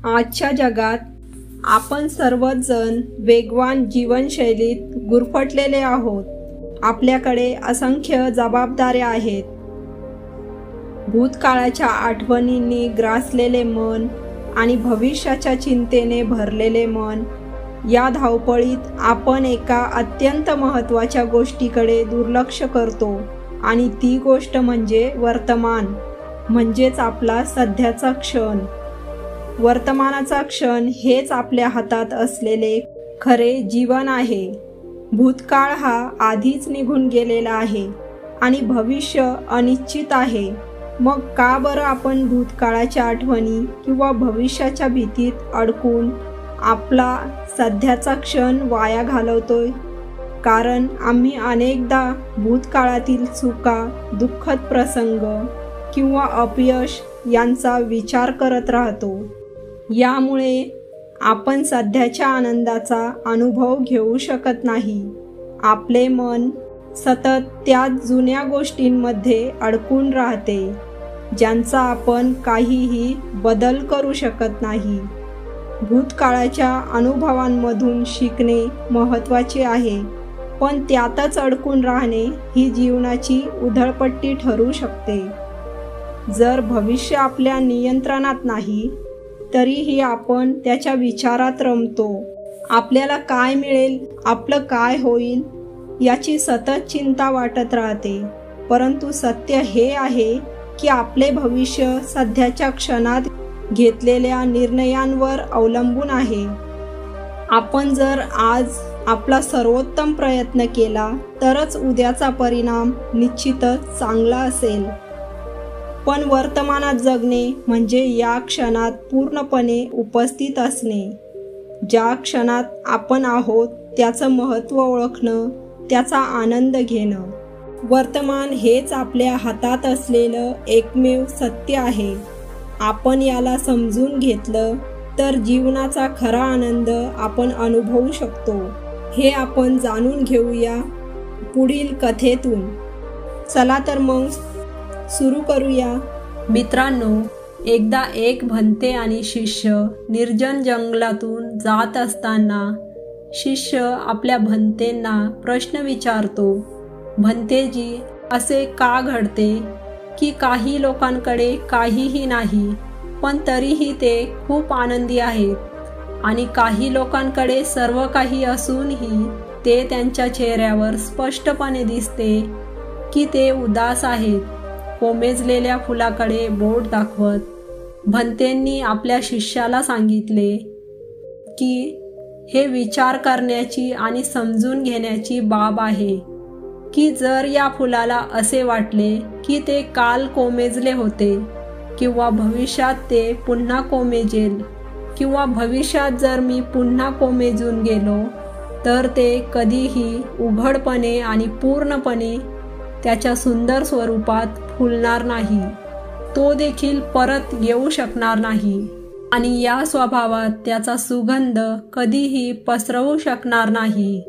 आजच्या जगात आपण सर्वच जण वेगवान जीवनशैलीत गुरफटलेले आहोत. आपल्याकडे असंख्य जबाबदाऱ्या आहेत. भूतकाळाच्या आठवणींनी ग्रासलेले मन आणि भविष्याच्या चिंतेने भरलेले मन. या धावपळीत आपण एका अत्यंत महत्त्वाच्या गोष्टीकडे दुर्लक्ष करतो आणि ती गोष्ट म्हणजे वर्तमान, म्हणजेच आपला सध्याचा क्षण. वर्तमानाचा क्षण हेच आपल्या हातात असलेले खरे जीवन आहे. भूतकाळ हा आधीच निघून गेलेला आहे आणि भविष्य अनिश्चित आहे. मग का बरं आपण भूतकाळाच्या आठवणी किंवा भविष्याच्या भीतीत अडकून आपला सध्याचा क्षण वाया घालवतोय? कारण आम्ही अनेकदा भूतकाळातील चुका, दुःखद प्रसंग किंवा अपयश यांचा विचार करत राहतो. यामुळे आपण सध्याच्या आनंदाचा अनुभव घेऊ शकत नाही. आपले मन सतत त्या जुन्या गोष्टींमध्ये अडकून राहते, ज्यांचा आपण काहीही बदल करू शकत नाही. भूतकाळाच्या अनुभवांमधून शिकणे महत्त्वाचे आहे, पण त्यातच अडकून राहणे ही जीवनाची उधळपट्टी ठरू शकते. जर भविष्य आपल्या नियंत्रणात नाही, तरीही आपण त्याच्या विचारात रमतो. आपल्याला काय मिळेल, आपलं काय होईल याची सतत चिंता वाटत राहते. परंतु सत्य हे आहे की आपले भविष्य सध्याच्या क्षणात घेतलेल्या निर्णयांवर अवलंबून आहे. आपण जर आज आपला सर्वोत्तम प्रयत्न केला तरच उद्याचा परिणाम निश्चितच चांगला असेल. पण वर्तमानात जगणे म्हणजे या क्षणात पूर्णपणे उपस्थित असणे. ज्या क्षणात आपण आहोत त्याचं महत्त्व ओळखणं, त्याचा आनंद घेणं. वर्तमान हेच आपल्या हातात असलेलं एकमेव सत्य आहे. आपण याला समजून घेतलं तर जीवनाचा खरा आनंद आपण अनुभवू शकतो. हे आपण जाणून घेऊया पुढील कथेतून. चला तर मग सुरू करूया. मित्रांनो, एकदा एक भंते आणि शिष्य निर्जन जंगलातून जात असताना शिष्य आपल्या भंतेंना प्रश्न विचारतो, भंतेजी, असे का घडते की काही लोकांकडे काहीही नाही पण तरीही ते खूप आनंदी आहेत आणि काही लोकांकडे सर्व काही असूनही ते त्यांच्या चेहऱ्यावर स्पष्टपणे दिसते की ते उदास आहेत? कोमेजलेल्या फुलाकडे बोट दाखवत भंतेंनी आपल्या शिष्याला सांगितले की हे विचार करण्याची आणि समजून घेण्याची बाब आहे की जर या फुलाला असे वाटले की ते काल कोमेजले होते किंवा भविष्यात ते पुन्हा कोमेजेल किंवा भविष्यात जर मी पुन्हा कोमेजून गेलो तर ते कधीही उघडपणे आणि पूर्णपणे त्याच्या सुंदर स्वरूपात फुलणार नाही, तो देखील परत येऊ शकणार नाही आणि या स्वभावात त्याचा सुगंध कधीही पसरवू शकणार नाही.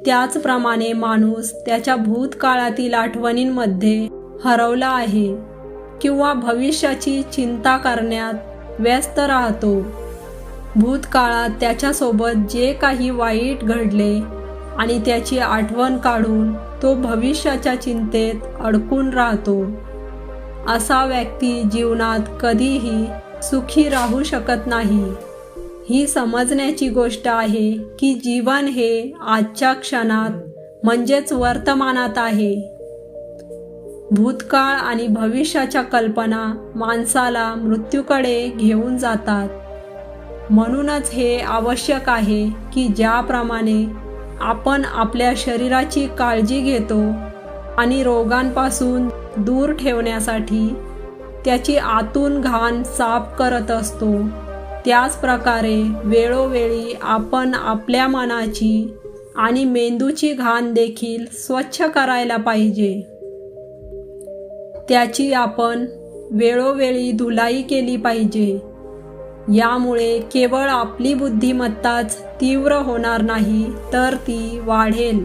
त्याचप्रमाणे माणूस त्याच्या भूतकाळातील आठवणींमध्ये हरवला आहे किंवा भविष्याची चिंता करण्यात व्यस्त राहतो. भूतकाळात त्याच्यासोबत जे काही वाईट घडले आणि त्याची आठवण काढून तो भविष्याच्या चिंतेत अडकून राहतो. असा व्यक्ती जीवनात कधीही सुखी राहू शकत नाही. ही समजण्याची गोष्ट आहे की जीवन हे आजच्या क्षणात म्हणजेच वर्तमानात आहे. भूतकाळ आणि भविष्याच्या कल्पना माणसाला मृत्यूकडे घेऊन जातात. म्हणूनच हे आवश्यक आहे की ज्याप्रमाणे आपण आपल्या शरीराची काळजी घेतो आणि रोगांपासून दूर ठेवण्यासाठी त्याची आतून घाण साफ करत असतो, त्याच प्रकारे वेळोवेळी आपण आपल्या मनाची आणि मेंदूची घाण देखील स्वच्छ करायला पाहिजे. त्याची आपण वेळोवेळी धुलाई केली पाहिजे. यामुळे केवळ आपली बुद्धिमत्ताच तीव्र होणार नाही तर ती वाढेल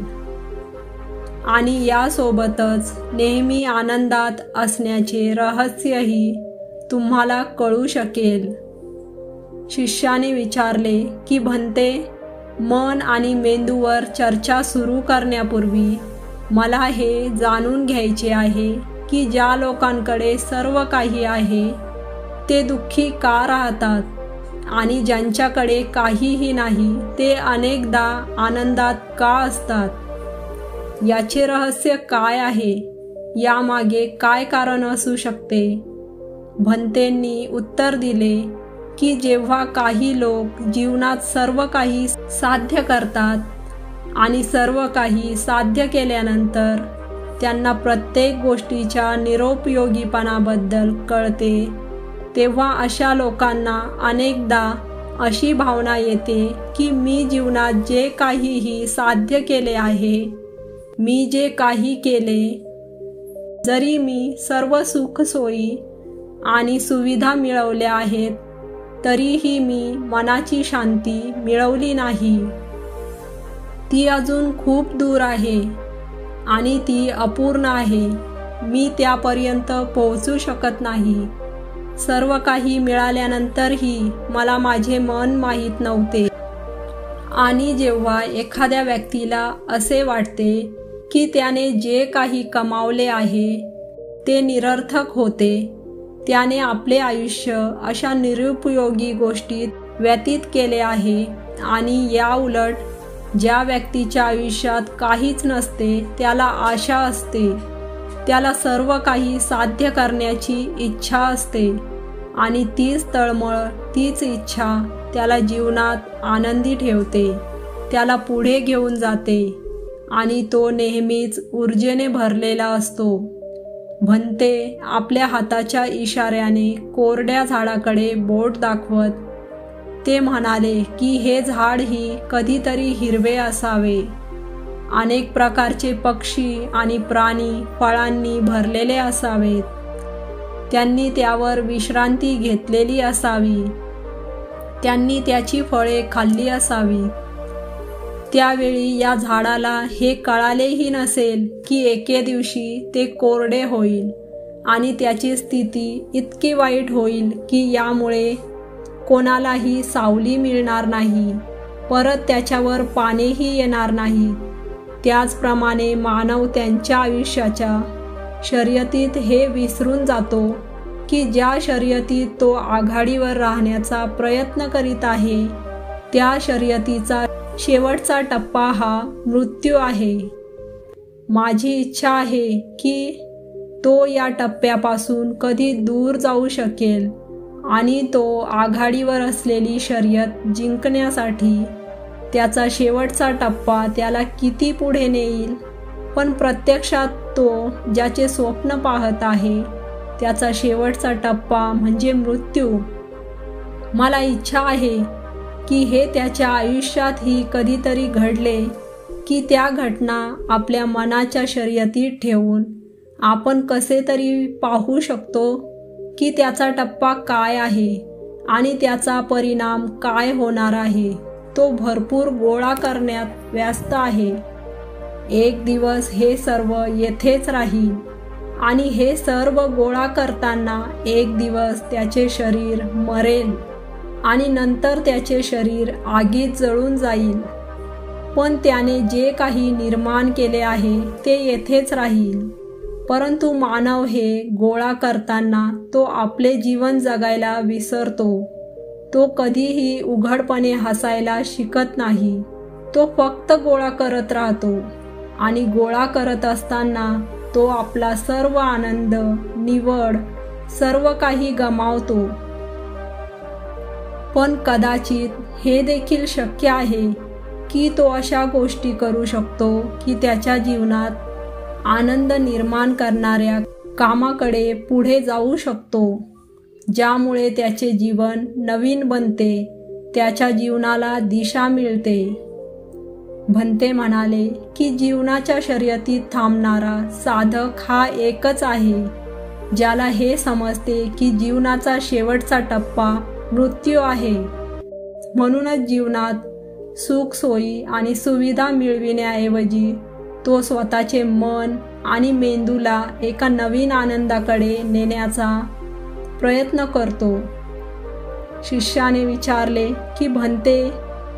आणि यासोबतच नेहमी आनंदात असण्याचे रहस्यही तुम्हाला कळू शकेल. शिष्याने विचारले की भन्ते, मन आणि मेंदूवर चर्चा सुरू करण्यापूर्वी मला हे जाणून घ्यायचे आहे की ज्या लोकांकडे सर्व काही आहे ते दुःखी का राहतात आणि ज्यांच्याकडे काहीही नाही ते अनेकदा आनंदात का असतात? याचे रहस्य काय आहे? यामागे काय कारण असू शकते? भन्तेंनी उत्तर दिले की जेव्हा काही लोक जीवनात सर्व काही साध्य करतात आणि सर्व काही साध्य केल्यानंतर त्यांना प्रत्येक गोष्टीच्या निरुपयोगीपणाबद्दल कळते, तेव्हा अशा लोकांना अनेकदा अशी भावना येते की मी जीवनात जे काहीही साध्य केले आहे, मी जे काही केले, जरी मी सर्व सुखसोयी आणि सुविधा मिळवल्या आहेत तरीही मी मनाची शांती मिळवली नाही. ती अजून खूप दूर आहे आणि ती अपूर्ण आहे. मी त्यापर्यंत पोहोचू शकत नाही. सर्व काही मिळाल्यानंतरही मला माझे मन माहीत नव्हते. आणि जेव्हा एखाद्या व्यक्तीला असे वाटते की त्याने जे काही कमावले आहे ते निरर्थक होते, त्याने आपले आयुष्य अशा निरुपयोगी गोष्टीत व्यतीत केले आहे. आणि या उलट ज्या व्यक्तीच्या आयुष्यात काहीच नसते त्याला आशा असते, त्याला सर्व काही साध्य करण्याची इच्छा असते आणि तीच तळमळ, तीच इच्छा त्याला जीवनात आनंदी ठेवते, त्याला पुढे घेऊन जाते आणि तो नेहमीच ऊर्जेने भरलेला असतो. भन्ते आपल्या हाताच्या इशाऱ्याने कोरड्या झाडाकडे बोट दाखवत ते म्हणाले की हे झाड ही कधीतरी हिरवे असावे. अनेक प्रकारचे पक्षी आणि प्राणी फळांनी भरलेले असावेत. त्यांनी त्यावर विश्रांती घेतलेली असावी. त्यांनी त्याची फळे खाल्ली असावी. त्यावेळी या झाडाला हे कळालेही नसेल की एके दिवशी ते कोरडे होईल आणि त्याची स्थिती इतकी वाईट होईल की यामुळे कोणालाही सावली मिळणार नाही, परत त्याच्यावर पाणीही येणार नाही. त्याचप्रमाणे मानव त्यांच्या आयुष्याच्या शर्यतीत हे विसरून जातो की ज्या शर्यतीत तो आघाडीवर राहण्याचा प्रयत्न करीत आहे त्या शर्यतीचा शेवटचा टप्पा हा मृत्यू आहे. माझी इच्छा आहे की तो या टप्प्यापासून कधी दूर जाऊ शकेल आणि तो आघाडीवर असलेली शर्यत जिंकण्यासाठी त्याचा शेवटचा टप्पा त्याला किती पुढे नेईल. पण प्रत्यक्षात तो ज्याचे स्वप्न पाहत आहे त्याचा शेवटचा टप्पा म्हणजे मृत्यू. मला इच्छा आहे की हे त्याच्या आयुष्यातही कधीतरी घडले की त्या घटना आपल्या मनाच्या शर्यतीत ठेवून आपण कसे तरी पाहू शकतो की त्याचा टप्पा काय आहे आणि त्याचा परिणाम काय होणार आहे. तो भरपूर गोळा करण्यात व्यस्त आहे. एक दिवस हे सर्व येथेच राहील आणि हे सर्व गोळा करताना एक दिवस त्याचे शरीर मरेल आणि नंतर त्याचे शरीर आगीत जळून जाईल. पण त्याने जे काही निर्माण केले आहे ते येथेच राहील. परंतु मानव हे गोळा करताना तो आपले जीवन जगायला विसरतो. तो कधीही उघडपणे हसायला शिकत नाही. तो फक्त गोळा करत राहतो आणि गोळा करत असताना तो आपला सर्व आनंद, निवड, सर्व काही गमावतो. पण कदाचित हे देखील शक्य आहे की तो अशा गोष्टी करू शकतो की त्याच्या जीवनात आनंद निर्माण करणाऱ्या कामाकडे पुढे जाऊ शकतो, ज्यामुळे त्याचे जीवन नवीन बनते, त्याच्या जीवनाला दिशा मिळते. भन्ते म्हणाले की जीवनाच्या शर्यतीत थांबणारा साधक हा एकच आहे, ज्याला हे समजते की जीवनाचा शेवटचा टप्पा मृत्यू आहे. म्हणूनच जीवनात सुख, सोयी आणि सुविधा मिळविण्याऐवजी तो स्वतःचे मन आणि मेंदूला एका नवीन आनंदाकडे नेण्याचा प्रयत्न करतो. शिष्याने विचारले की भंते,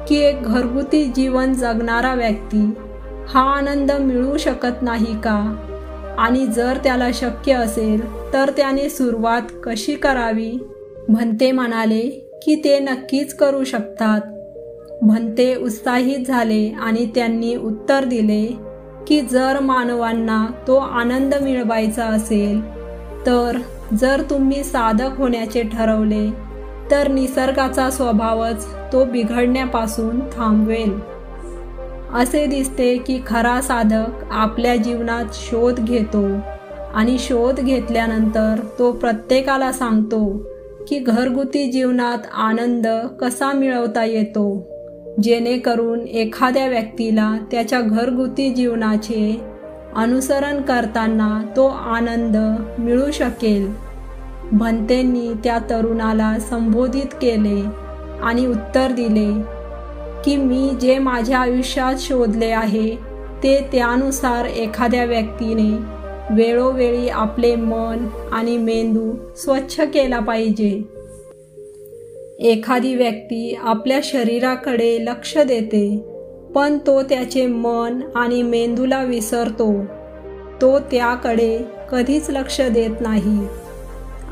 की एक घरगुती जीवन जगणारा व्यक्ती हा आनंद मिळू शकत नाही का? आणि जर त्याला शक्य असेल तर त्याने सुरुवात कशी करावी? भंते म्हणाले की ते नक्कीच करू शकतात. भंते उत्साहित झाले आणि त्यांनी उत्तर दिले की जर मानवांना तो आनंद मिळवायचा असेल तर जर तुम्ही साधक होण्याचे ठरवले तर निसर्गाचा स्वभावच तो बिघडण्यापासून थांबवेल. असे दिसते की खरा साधक आपल्या जीवनात शोध घेतो आणि शोध घेतल्यानंतर तो प्रत्येकाला सांगतो की घरगुती जीवनात आनंद कसा मिळवता येतो, जेणेकरून एखाद्या व्यक्तीला त्याच्या घरगुती जीवनाचे अनुसरण करताना तो आनंद मिळू शकेल. भंतेंनी त्या तरुणाला संबोधित केले आणि उत्तर दिले की मी जे माझ्या आयुष्यात शोधले आहे ते त्यानुसार एखाद्या व्यक्तीने वेळोवेळी आपले मन आणि मेंदू स्वच्छ केला पाहिजे. एखादी व्यक्ती आपल्या शरीराकडे लक्ष देते पण तो त्याचे मन आणि मेंदूला विसरतो. तो त्याकडे कधीच लक्ष देत नाही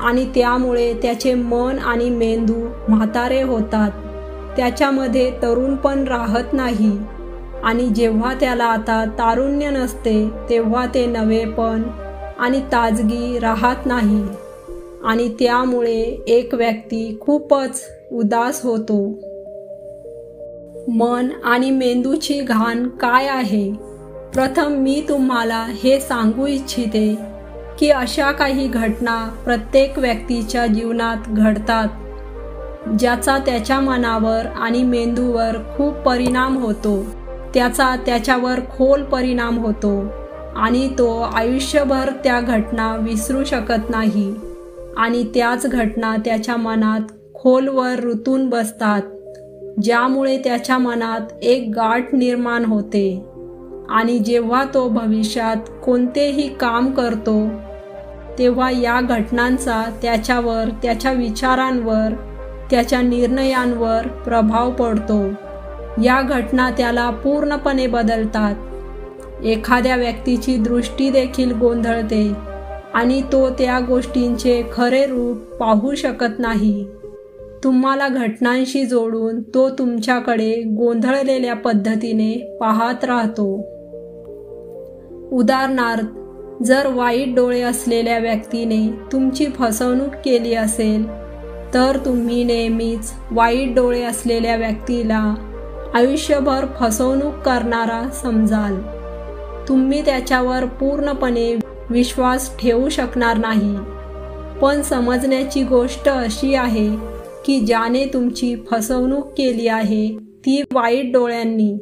आणि त्यामुळे त्याचे मन आणि मेंदू म्हातारे होतात. त्याच्यामध्ये तरुणपण राहत नाही आणि जेव्हा त्याला आता तारुण्य नसते तेव्हा ते नवेपण आणि ताजगी राहत नाही आणि त्यामुळे एक व्यक्ती खूपच उदास होतो. मन आणि मेंदूची घाण काय आहे? प्रथम मी तुम्हाला हे सांगू इच्छिते की अशा काही घटना प्रत्येक व्यक्तीच्या जीवनात घडतात ज्याचा त्याच्या मनावर आणि मेंदूवर खूप परिणाम होतो. त्याचा त्याच्यावर खोल परिणाम होतो आणि तो आयुष्यभर त्या घटना विसरू शकत नाही आणि त्याच घटना त्याच्या मनात खोलवर रुतून बसतात, ज्यामुळे त्याच्या मनात एक गाठ निर्माण होते आणि जेव्हा तो भविष्यात कोणतेही काम करतो तेव्हा या घटनांचा त्याच्यावर, त्याच्या विचारांवर, त्याच्या निर्णयांवर प्रभाव पडतो. या घटना त्याला पूर्णपणे बदलतात. एखाद्या व्यक्तीची दृष्टी देखील गोंधळते आणि तो त्या गोष्टींचे खरे रूप पाहू शकत नाही. तुम्हाला घटनांशी जोडून तो तुमच्याकडे गोंधळलेल्या पद्धतीने पाहत राहतो. उदाहरणार्थ, जर वाईट डोळे असलेल्या व्यक्तीने तुमची फसवणूक केली असेल तर तुम्ही नेहमीच वाईट डोळे असलेल्या व्यक्तीला आयुष्यभर फसवणूक करणारा समजाल. तुम्ही त्याच्यावर पूर्णपणे विश्वास ठेवू शकणार नाही. पण समजण्याची गोष्ट अशी आहे की ज्याने तुमची फसवणूक केली आहे ती वाईट डोळ्यांनी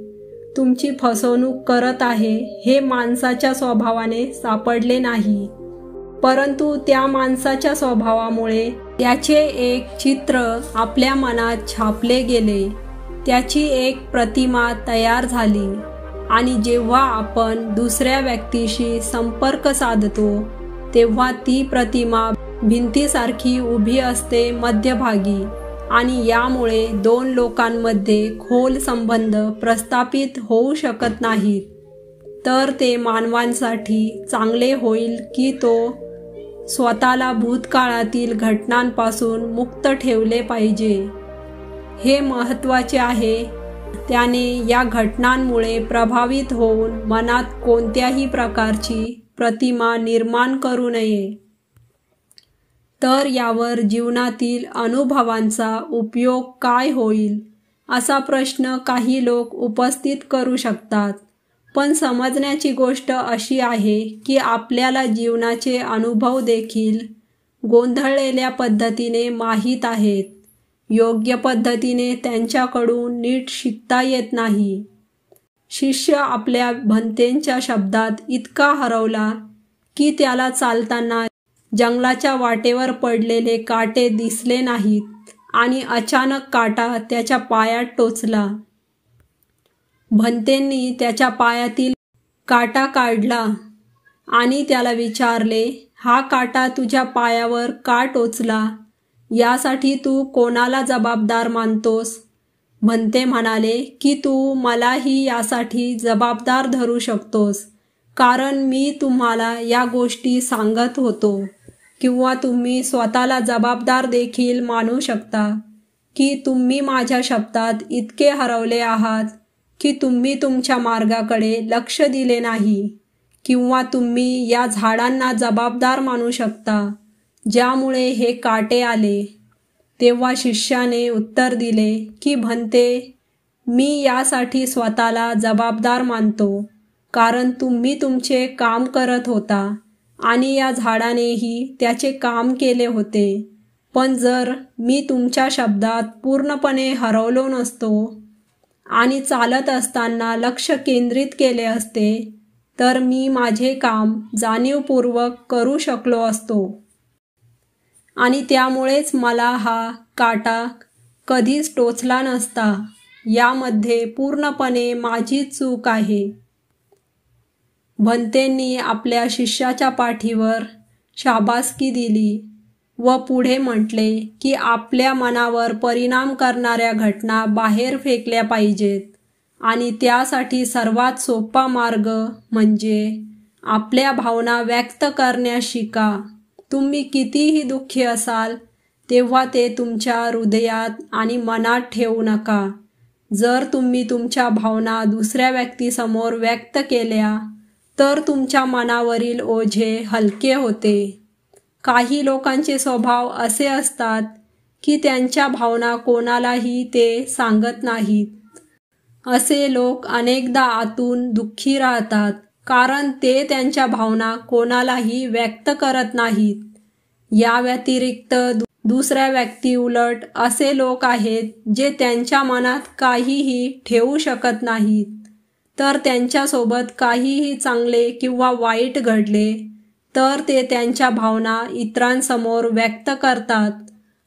तुमची फसवणूक करत आहे हे माणसाच्या स्वभावाने सापडले नाही, परंतु त्या माणसाच्या स्वभावामुळे त्याचे एक चित्र आपल्या मनात छापले गेले, त्याची एक प्रतिमा तयार झाली आणि जेव्हा आपण दुसऱ्या व्यक्तीशी संपर्क साधतो तेव्हा ती प्रतिमा भिंतीसारखी उभी असते मध्यभागी आणि यामुळे दोन लोकांमध्ये खोल संबंध प्रस्थापित होऊ शकत नाहीत. तर ते मानवांसाठी चांगले होईल की तो स्वतःला भूतकाळातील घटनांपासून मुक्त ठेवले पाहिजे. हे महत्त्वाचे आहे. त्याने या घटनांमुळे प्रभावित होऊन मनात कोणत्याही प्रकारची प्रतिमा निर्माण करू नये. तर यावर जीवनातील अनुभवांचा उपयोग काय होईल असा प्रश्न काही लोक उपस्थित करू शकतात. पण समजण्याची गोष्ट अशी आहे की आपल्याला जीवनाचे अनुभव देखील गोंधळलेल्या पद्धतीने माहीत आहेत. योग्य पद्धतीने त्यांच्याकडून नीट शिकता येत नाही. शिष्य आपल्या भंतेंच्या शब्दात इतका हरवला की त्याला चालताना जंगलाच्या वाटेवर पडलेले काटे दिसले नाहीत आणि अचानक काटा त्याच्या पायात टोचला. भंतेंनी त्याच्या पायातील काटा काढला आणि त्याला विचारले, हा काटा तुझ्या पायावर का टोचला? यासाठी तू कोणाला जबाबदार मानतोस? भंते म्हणाले की तू मलाही यासाठी जबाबदार धरू शकतोस, कारण मी तुम्हाला या गोष्टी सांगत होतो. किंवा तुम्ही स्वतःला जबाबदार देखील मानू शकता की तुम्ही माझ्या शब्दात इतके हरवले आहात की तुम्ही तुमच्या मार्गाकडे लक्ष दिले नाही. किंवा तुम्ही या झाडांना जबाबदार मानू शकता ज्यामुळे हे काटे आले. तेव्हा शिष्याने उत्तर दिले की भंते, मी यासाठी स्वतःला जबाबदार मानतो, कारण तुम्ही तुमचे काम करत होता आणि या झाडानेही त्याचे काम केले होते. पण जर मी तुमच्या शब्दात पूर्णपणे हरवलो नसतो आणि चालत असताना लक्ष केंद्रित केले असते, तर मी माझे काम जाणीवपूर्वक करू शकलो असतो. आणि त्यामुळेच मला हा काटा कधीच टोचला नसता. यामध्ये पूर्णपणे माझी चूक आहे. भंतेंनी आपल्या शिष्याच्या पाठीवर शाबासकी दिली व पुढे म्हटले की आपल्या मनावर परिणाम करणाऱ्या घटना बाहेर फेकल्या पाहिजेत आणि त्यासाठी सर्वात सोपा मार्ग म्हणजे आपल्या भावना व्यक्त करण्यास शिका. तुम्ही कितीही दुःखी असाल तेव्हा ते तुमच्या हृदयात आणि मनात ठेवू नका. जर तुम्ही तुमच्या भावना दुसऱ्या व्यक्तीसमोर व्यक्त केल्या तर तुमच्या मनावरील ओझे हलके होते. काही लोकांचे स्वभाव असे असतात की त्यांच्या भावना कोणालाही ते सांगत नाहीत. असे लोक अनेकदा आतून दुःखी राहतात कारण ते त्यांच्या भावना कोणालाही व्यक्त करत नाहीत. या व्यतिरिक्त दुसऱ्या व्यक्ती उलट असे लोक आहेत जे त्यांच्या मनात काहीही ठेवू शकत नाहीत. तर त्यांच्यासोबत काहीही चांगले किंवा वाईट घडले तर ते त्यांच्या भावना इतरांसमोर व्यक्त करतात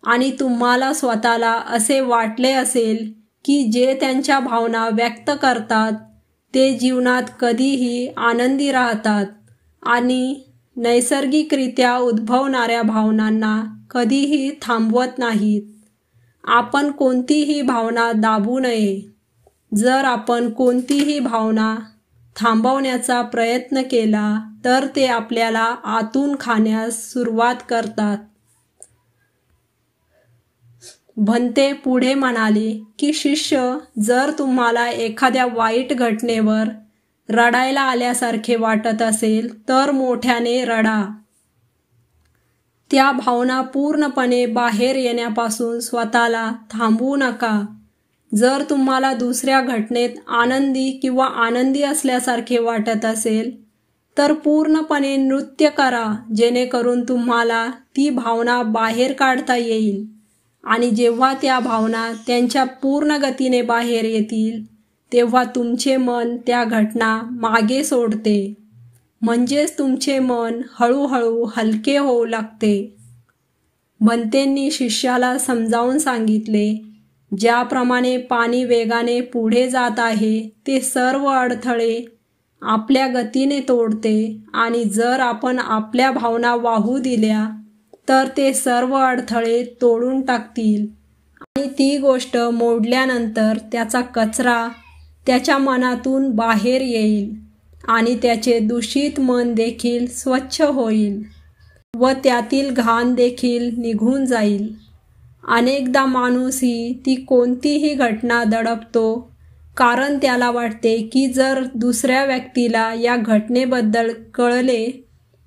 आणि तुम्हाला स्वतःला असे वाटले असेल की जे त्यांच्या भावना व्यक्त करतात ते जीवनात कधीही आनंदी राहतात आणि नैसर्गिकरित्या उद्भवणाऱ्या भावनांना कधीही थांबवत नाहीत. आपण कोणतीही भावना दाबू नये. जर आपण कोणतीही भावना थांबवण्याचा प्रयत्न केला तर ते आपल्याला आतून खाण्यास सुरुवात करतात. भंते पुढे म्हणाले की शिष्य, जर तुम्हाला एखाद्या वाईट घटनेवर रडायला आल्यासारखे वाटत असेल तर मोठ्याने रडा. त्या भावना पूर्णपणे बाहेर येण्यापासून स्वतःला थांबवू नका. जर तुम्हाला दुसऱ्या घटनेत आनंदी किंवा आनंदी असल्यासारखे वाटत असेल तर पूर्णपणे नृत्य करा, जेणेकरून तुम्हाला ती भावना बाहेर काढता येईल. आणि जेव्हा त्या भावना त्यांच्या पूर्ण गतीने बाहेर येतील तेव्हा तुमचे मन त्या घटना मागे सोडते. म्हणजेच तुमचे मन हळूहळू हलके होऊ लागते. भंतेंनी शिष्याला समजावून सांगितले, ज्याप्रमाणे पाणी वेगाने पुढे जात आहे ते सर्व अडथळे आपल्या गतीने तोडते आणि जर आपण आपल्या भावना वाहू दिल्या तर ते सर्व अडथळे तोडून टाकतील आणि ती गोष्ट मोडल्यानंतर त्याचा कचरा त्याच्या मनातून बाहेर येईल आणि त्याचे दूषित मन देखील स्वच्छ होईल व त्यातील घाण देखील निघून जाईल. अनेकदा माणूसही ती कोणतीही घटना दडपतो कारण त्याला वाटते की जर दुसऱ्या व्यक्तीला या घटनेबद्दल कळले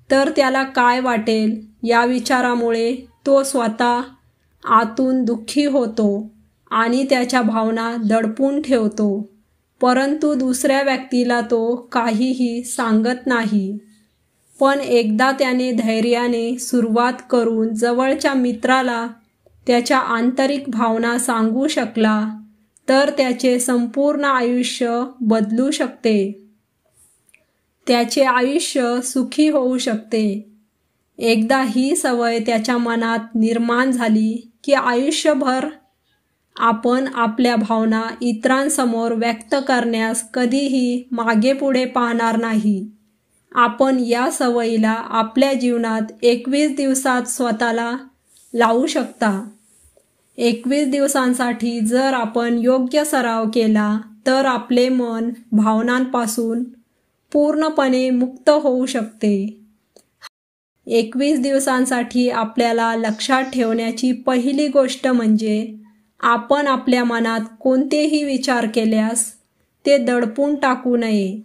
तर त्याला काय वाटेल. या विचारामुळे तो स्वतः आतून दुःखी होतो आणि त्याच्या भावना दडपून ठेवतो, परंतु दुसऱ्या व्यक्तीला तो काहीही सांगत नाही. पण एकदा त्याने धैर्याने सुरुवात करून जवळच्या मित्राला त्याच्या आंतरिक भावना सांगू शकला तर त्याचे संपूर्ण आयुष्य बदलू शकते. त्याचे आयुष्य सुखी होऊ शकते. एकदा ही सवय त्याच्या मनात निर्माण झाली की आयुष्यभर आपण आपल्या भावना इतरांसमोर व्यक्त करण्यास कधीही मागे पुढे पाहणार नाही. आपण या सवयीला आपल्या जीवनात 21 दिवसात स्वतःला लावू शकता. 21 दिवसांसाठी जर आपण योग्य सराव केला तर आपले मन भावनांपासून पूर्णपणे मुक्त होऊ शकते. 21 दिवसांसाठी आपल्याला लक्षात ठेवण्याची पहिली गोष्ट म्हणजे आपण आपल्या मनात कोणतेही विचार केल्यास ते दडपून टाकू नये.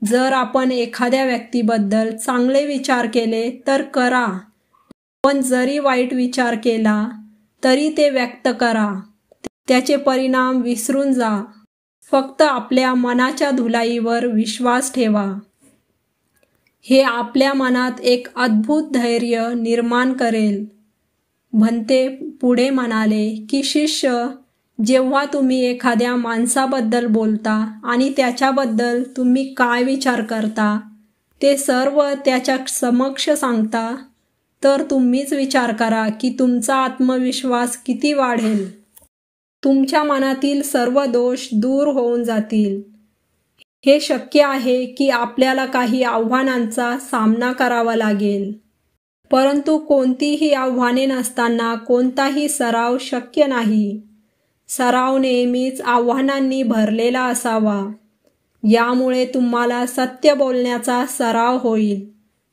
जर आपण एखाद्या व्यक्तीबद्दल चांगले विचार केले तर करा, पण जरी वाईट विचार केला तरी ते व्यक्त करा. त्याचे परिणाम विसरून जा. फक्त आपल्या मनाच्या धुलाईवर विश्वास ठेवा. हे आपल्या मनात एक अद्भुत धैर्य निर्माण करेल. भंते पुढे म्हणाले की शिष्य, जेव्हा तुम्ही एखाद्या माणसाबद्दल बोलता आणि त्याच्याबद्दल तुम्ही काय विचार करता ते सर्व त्याच्या समक्ष सांगता, तर तुम्हीच विचार करा की तुमचा आत्मविश्वास किती वाढेल. तुमच्या मनातील सर्व दोष दूर होऊन जातील. हे शक्य आहे की आपल्याला काही आव्हानांचा सामना करावा लागेल, परंतु कोणतीही आव्हाने नसताना कोणताही सराव शक्य नाही. सराव नेहमीच आव्हानांनी भरलेला असावा. यामुळे तुम्हाला सत्य बोलण्याचा सराव होईल.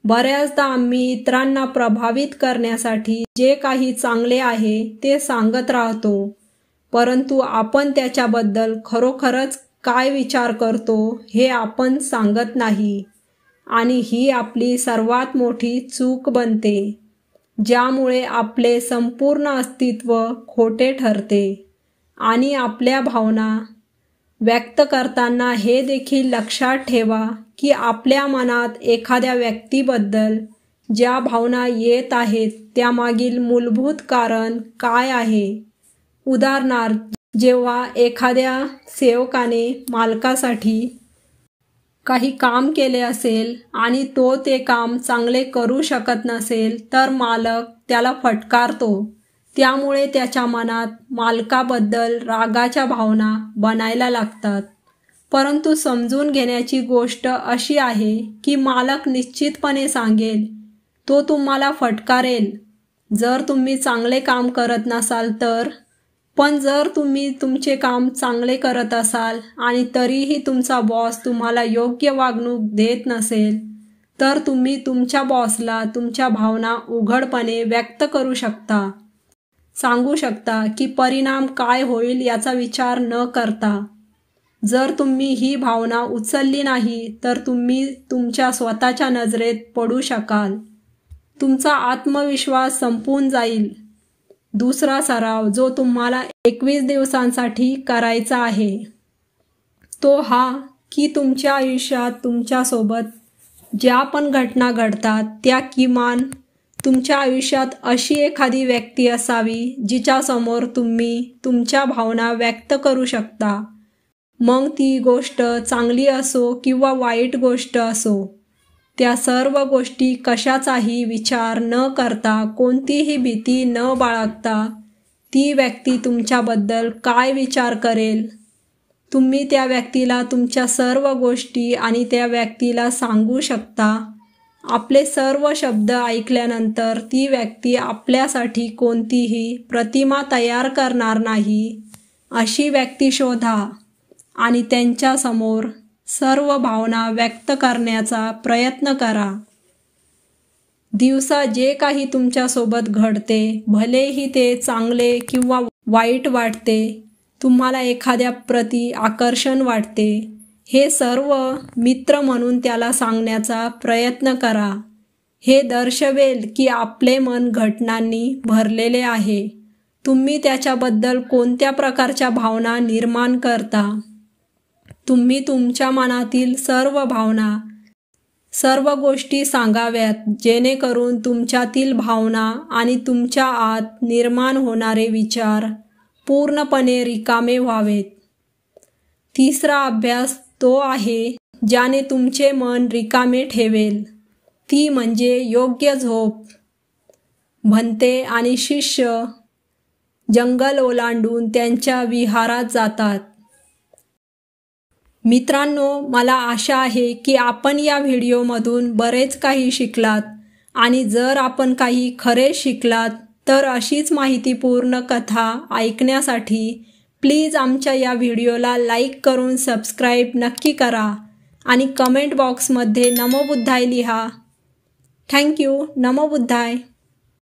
बऱ्याचदा आम्ही इतरांना प्रभावित करण्यासाठी जे काही चांगले आहे ते सांगत राहतो, परंतु आपण त्याच्याबद्दल खरोखरच काय विचार करतो हे आपण सांगत नाही, आणि ही आपली सर्वात मोठी चूक बनते, ज्यामुळे आपले संपूर्ण अस्तित्व खोटे ठरते. आणि आपल्या भावना व्यक्त करताना हे देखील लक्षात ठेवा की आपल्या मनात एखाद्या व्यक्तीबद्दल ज्या भावना येत आहेत त्यामागील मूलभूत कारण काय आहे. उदाहरणार्थ, जेव्हा एखाद्या सेवकाने मालकासाठी काही काम केले असेल आणि तो ते काम चांगले करू शकत नसेल तर मालक त्याला फटकारतो. त्यामुळे त्याच्या मनात मालकाबद्दल रागाच्या भावना बनायला लागतात. परंतु समजून घेण्याची गोष्ट अशी आहे की मालक निश्चितपणे सांगेल, तो तुम्हाला फटकारेल जर तुम्ही चांगले काम करत नसाल तर. पण जर तुम्ही तुमचे काम चांगले करत असाल आणि तरीही तुमचा बॉस तुम्हाला योग्य वागणूक देत नसेल तर तुम्ही तुमच्या बॉसला तुमच्या भावना उघडपणे व्यक्त करू शकता. सांगू शकता की परिणाम काय होईल याचा विचार न करता. जर तुम्ही ही भावना उचलली नाही तर तुम्ही तुमच्या स्वतःच्या नजरेत पडू शकाल. तुमचा आत्मविश्वास संपून जाईल. दुसरा सराव जो तुम्हाला 21 दिवसांसाठी करायचा आहे तो हा की तुमच्या आयुष्यात तुमच्यासोबत ज्या पण घटना घडतात त्या किमान तुमच्या आयुष्यात अशी एखादी व्यक्ती असावी जिच्यासमोर तुम्ही तुमच्या भावना व्यक्त करू शकता. मग ती गोष्ट चांगली असो किंवा वाईट गोष्ट असो, त्या सर्व गोष्टी कशाचाही विचार न करता, कोणतीही भीती न बाळगता ती व्यक्ती तुमच्याबद्दल काय विचार करेल. तुम्ही त्या व्यक्तीला तुमच्या सर्व गोष्टी आणि त्या व्यक्तीला सांगू शकता. आपले सर्व शब्द ऐकल्यानंतर ती व्यक्ती आपल्यासाठी कोणतीही प्रतिमा तयार करणार नाही अशी व्यक्ती शोधा आणि त्यांच्यासमोर सर्व भावना व्यक्त करण्याचा प्रयत्न करा. दिवसा जे काही तुमच्यासोबत घडते, भलेही ते चांगले किंवा वाईट वाटते, तुम्हाला एखाद्या प्रती आकर्षण वाटते, हे सर्व मित्र म्हणून त्याला सांगण्याचा प्रयत्न करा. हे दर्शवेल की आपले मन घटनांनी भरलेले आहे. तुम्ही त्याच्याबद्दल कोणत्या प्रकारच्या भावना निर्माण करता. तुम्ही तुमच्या मनातील सर्व भावना, सर्व गोष्टी सांगाव्यात जेणेकरून तुमच्यातील भावना आणि तुमच्या आत निर्माण होणारे विचार पूर्णपणे रिकामे व्हावेत. तिसरा अभ्यास तो आहे ज्याने तुमचे मन रिकामे ठेवेल, ती म्हणजे योग्य झोप. भंते आणि शिष्य जंगल ओलांडून त्यांच्या विहारात जातात. मित्रांनो, मला आशा आहे की आपण या व्हिडिओमधून बरेच काही शिकलात, आणि जर आपण काही खरे शिकलात तर अशीच माहितीपूर्ण कथा ऐकण्यासाठी प्लीज आमच्या या व्हिडिओला लाईक करून सबस्क्राईब नक्की करा आणि कमेंट बॉक्समध्ये नमो बुद्धाय लिहा. थँक्यू. नमो बुद्धाय.